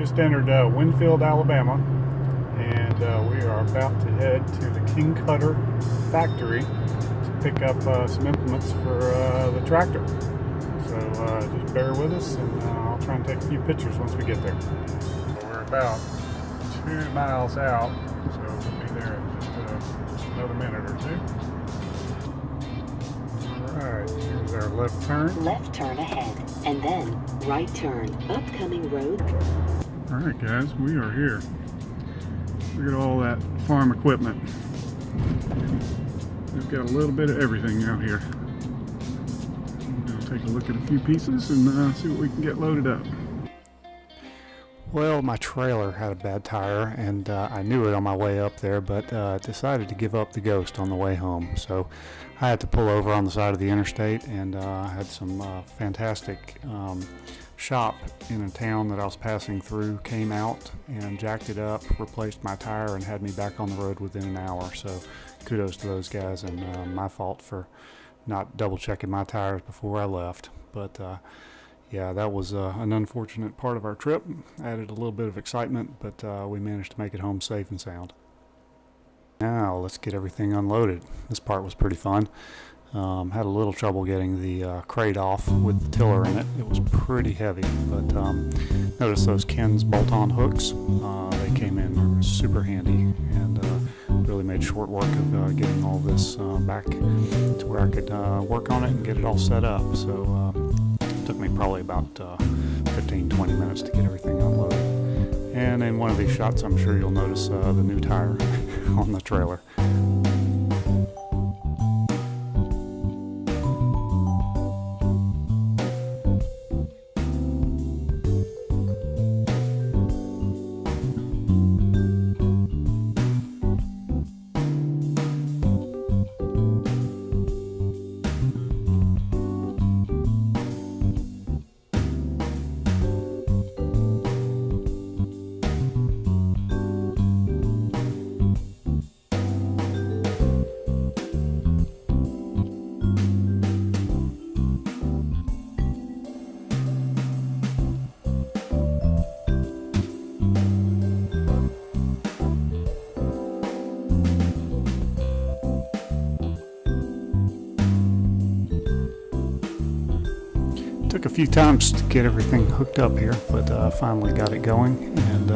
Just entered Winfield, Alabama, and we are about to head to the Kutter factory to pick up some implements for the tractor. So just bear with us, and I'll try and take a few pictures once we get there. We're about 2 miles out, so we'll be there in just another minute or two. Alright, here's our left turn. Left turn ahead, and then right turn. Upcoming road. Alright guys, we are here. Look at all that farm equipment. We've got a little bit of everything out here. I'll take a look at a few pieces and see what we can get loaded up. Well, my trailer had a bad tire, and I knew it on my way up there, but decided to give up the ghost on the way home. So I had to pull over on the side of the interstate, and I had some fantastic shop in a town that I was passing through, came out and jacked it up, replaced my tire, and had me back on the road within an hour. So kudos to those guys, and my fault for not double checking my tires before I left. But yeah, that was an unfortunate part of our trip. Added a little bit of excitement, but we managed to make it home safe and sound. Now let's get everything unloaded. This part was pretty fun. Had a little trouble getting the crate off with the tiller in it. It was pretty heavy, but notice those Ken's bolt-on hooks. They came in super handy and really made short work of getting all this back to where I could work on it and get it all set up. So it took me probably about 15-20 minutes to get everything unloaded. And in one of these shots, I'm sure you'll notice the new tire on the trailer. Took a few times to get everything hooked up here, but finally got it going. And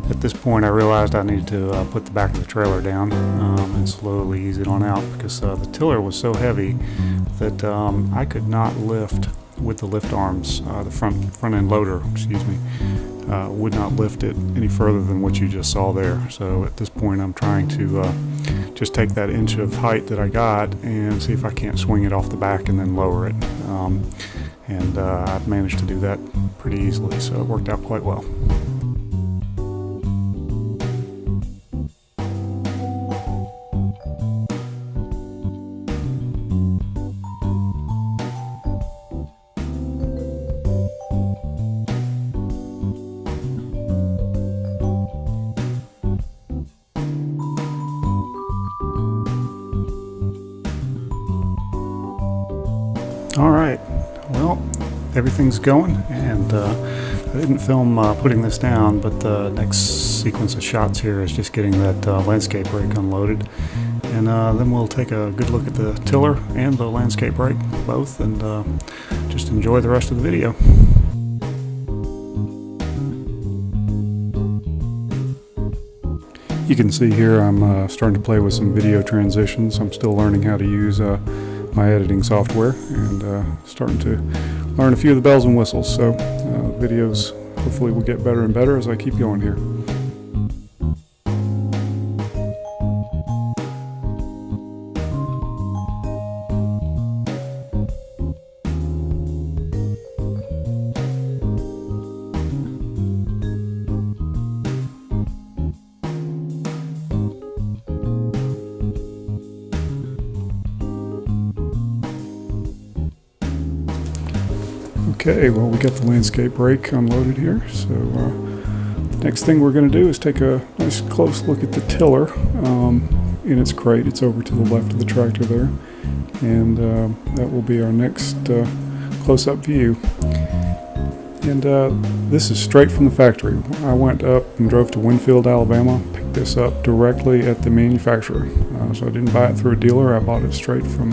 at this point I realized I needed to put the back of the trailer down and slowly ease it on out, because the tiller was so heavy that I could not lift with the lift arms. The front end loader, excuse me, would not lift it any further than what you just saw there. So at this point I'm trying to just take that inch of height that I got and see if I can't swing it off the back and then lower it. And I've managed to do that pretty easily, so it worked out quite well. All right, well, everything's going, and I didn't film putting this down, but the next sequence of shots here is just getting that landscape rake unloaded, and then we'll take a good look at the tiller and the landscape rake both, and just enjoy the rest of the video. You can see here I'm starting to play with some video transitions. I'm still learning how to use my editing software, and starting to learn a few of the bells and whistles, so videos hopefully will get better and better as I keep going here. Okay, well, we got the landscape rake unloaded here, so next thing we're going to do is take a nice close look at the tiller in its crate. It's over to the left of the tractor there, and that will be our next close-up view. And this is straight from the factory. I went up and drove to Winfield, Alabama, picked this up directly at the manufacturer. So I didn't buy it through a dealer, I bought it straight from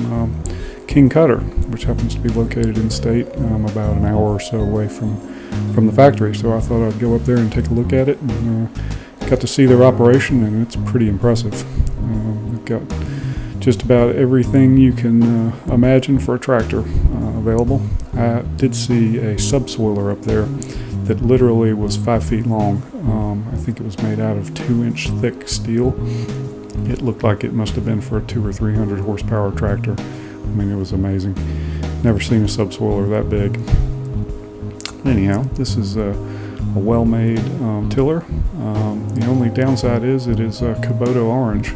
Kutter, which happens to be located in state, about an hour or so away from the factory. So I thought I'd go up there and take a look at it, and got to see their operation, and it's pretty impressive. They've got just about everything you can imagine for a tractor available. I did see a subsoiler up there that literally was 5 feet long. I think it was made out of 2-inch thick steel. It looked like it must have been for a 200 or 300 horsepower tractor. I mean, it was amazing. Never seen a subsoiler that big. Anyhow, this is a well-made tiller. The only downside is it is Kubota orange.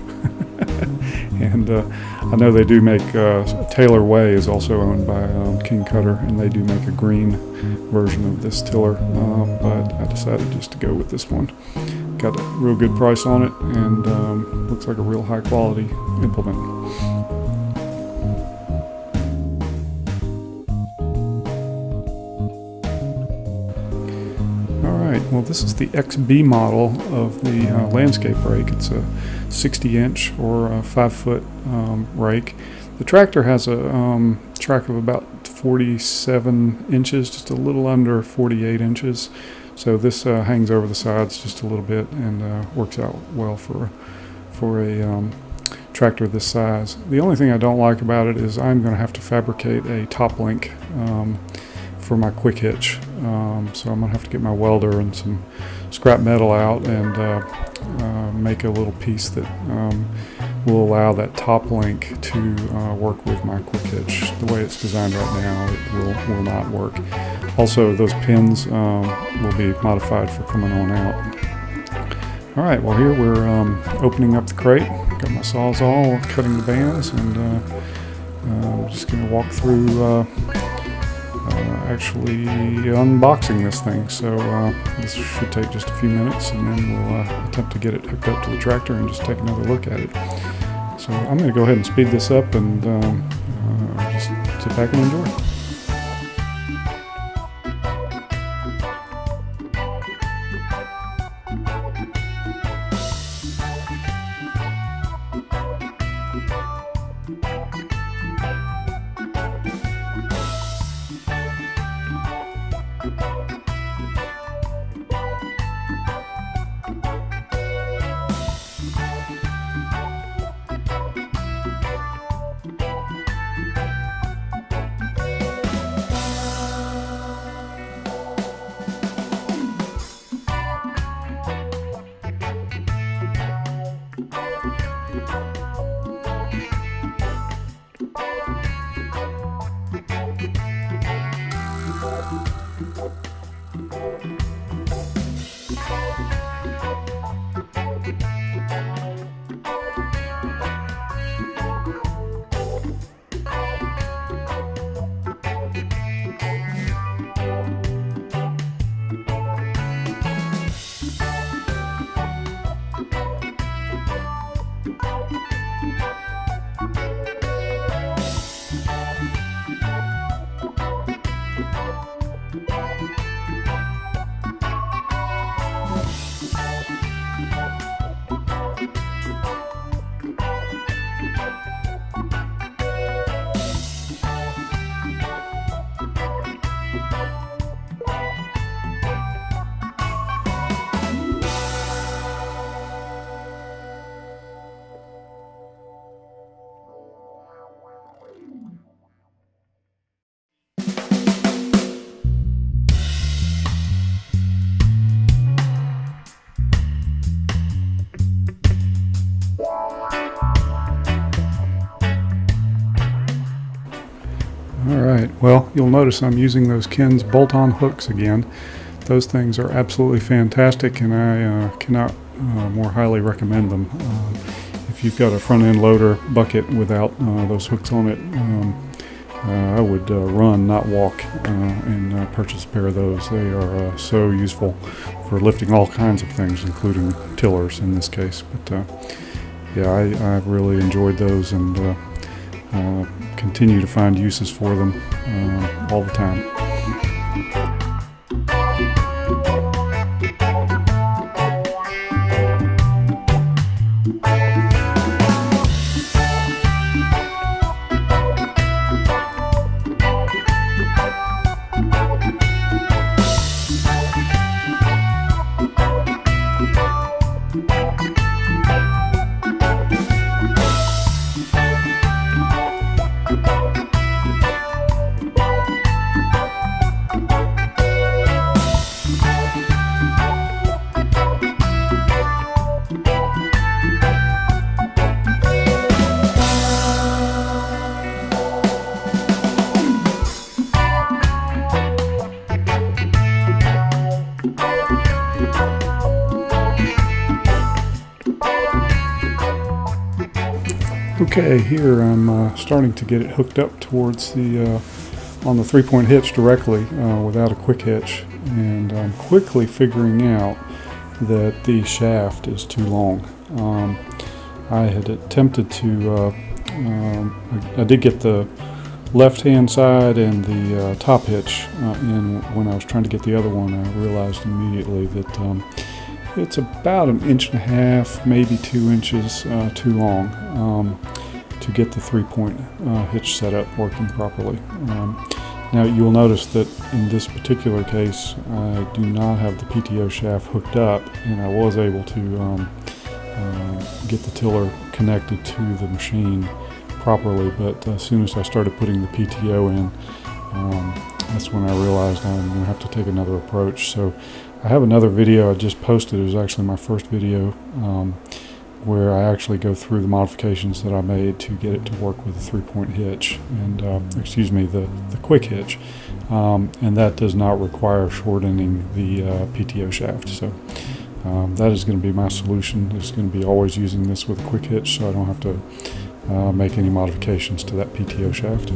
And I know they do make, Taylor Way is also owned by Kutter, and they do make a green version of this tiller, but I decided just to go with this one. Got a real good price on it, and looks like a real high quality implement. Well, this is the XB model of the landscape rake. It's a 60-inch or a 5-foot rake. The tractor has a track of about 47 inches, just a little under 48 inches. So this hangs over the sides just a little bit and works out well for a tractor this size. The only thing I don't like about it is I'm going to have to fabricate a top link for my quick hitch. So I'm going to have to get my welder and some scrap metal out and make a little piece that will allow that top link to work with my quick hitch. The way it's designed right now, it will not work. Also, those pins will be modified for coming on out. All right, well here we're opening up the crate. Got my Sawzall cutting the bands, and I'm just going to walk through actually unboxing this thing. So this should take just a few minutes, and then we'll attempt to get it hooked up to the tractor and just take another look at it. So I'm going to go ahead and speed this up and just sit back and enjoy. Alright, well, you'll notice I'm using those Ken's bolt-on hooks again. Those things are absolutely fantastic, and I cannot more highly recommend them. If you've got a front-end loader bucket without those hooks on it, I would run, not walk, and purchase a pair of those. They are so useful for lifting all kinds of things, including tillers in this case. But yeah, I've really enjoyed those, and continue to find uses for them all the time. Okay, here I'm starting to get it hooked up towards the on the 3-point hitch directly without a quick hitch, and I'm quickly figuring out that the shaft is too long. I had attempted to I did get the left-hand side and the top hitch in. When I was trying to get the other one, I realized immediately that it's about 1.5 inches, maybe 2 inches too long to get the 3-point hitch setup working properly. Now you'll notice that in this particular case I do not have the PTO shaft hooked up, and I was able to get the tiller connected to the machine properly, but as soon as I started putting the PTO in, that's when I realized I'm going to have to take another approach. So I have another video I just posted. It was actually my first video where I actually go through the modifications that I made to get it to work with the 3-point hitch, and the quick hitch, and that does not require shortening the PTO shaft. So that is going to be my solution. It's going to be always using this with a quick hitch, so I don't have to make any modifications to that PTO shaft.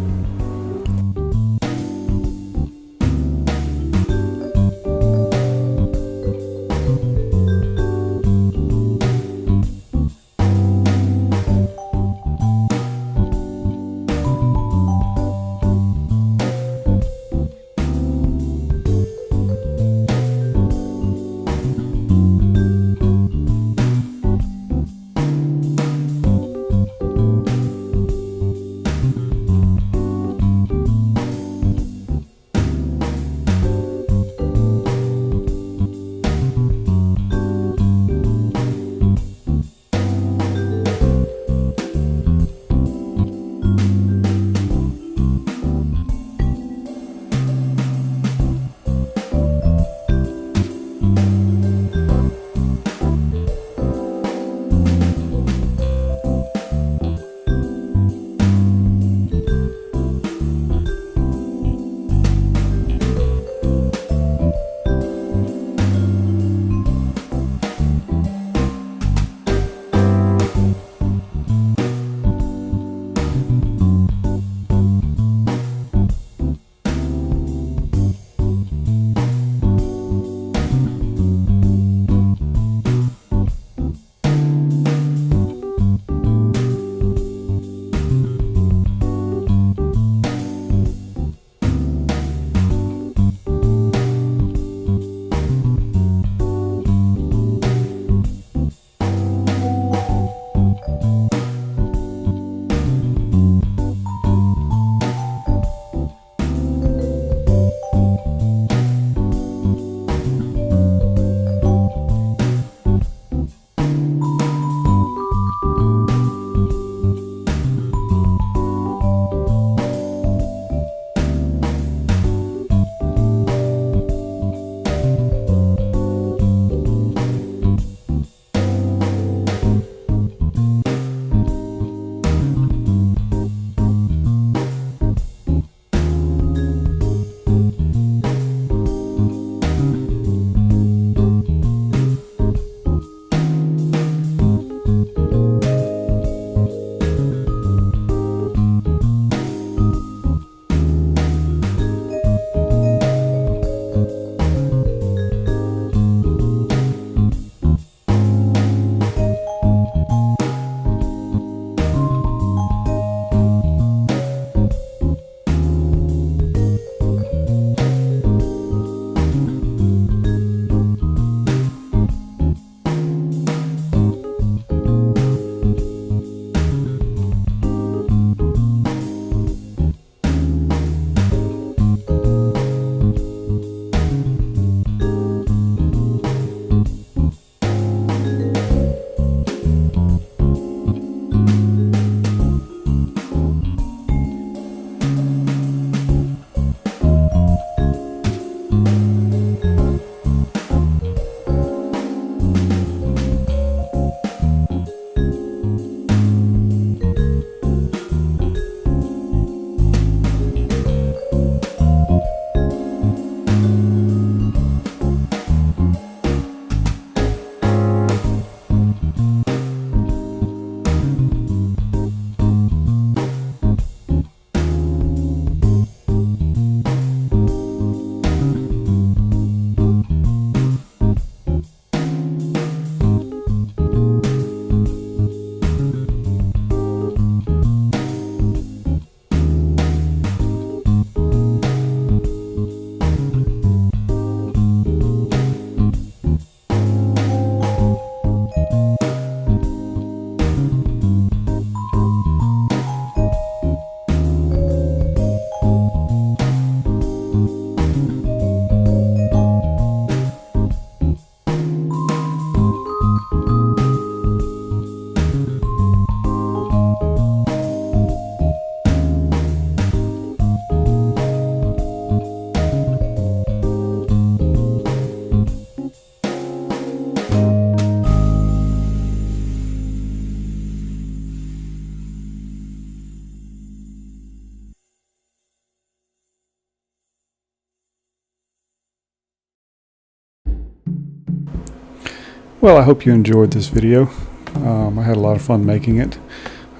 Well, I hope you enjoyed this video. I had a lot of fun making it.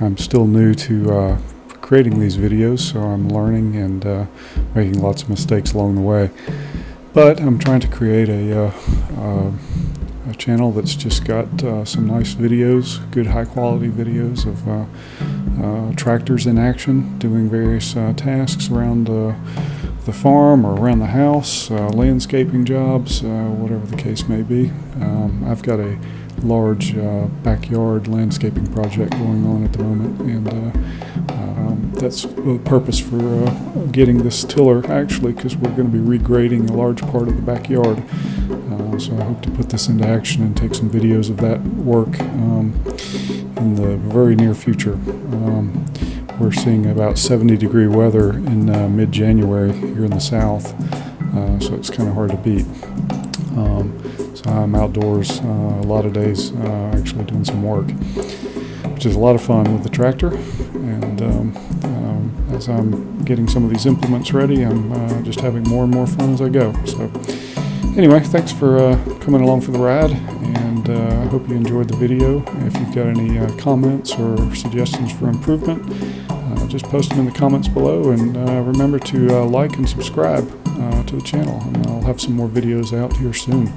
I'm still new to creating these videos, so I'm learning and making lots of mistakes along the way. But I'm trying to create a channel that's just got some nice videos, good high quality videos of tractors in action doing various tasks around the farm or around the house, landscaping jobs, whatever the case may be. I've got a large backyard landscaping project going on at the moment, and that's the purpose for getting this tiller, actually, because we're going to be regrading a large part of the backyard. So I hope to put this into action and take some videos of that work in the very near future. We're seeing about 70-degree weather in mid-January here in the south, so it's kind of hard to beat. So I'm outdoors a lot of days actually doing some work, which is a lot of fun with the tractor. And as I'm getting some of these implements ready, I'm just having more and more fun as I go. So anyway, thanks for coming along for the ride, and I hope you enjoyed the video. If you've got any comments or suggestions for improvement, just post them in the comments below, and remember to like and subscribe to the channel, and I'll have some more videos out here soon.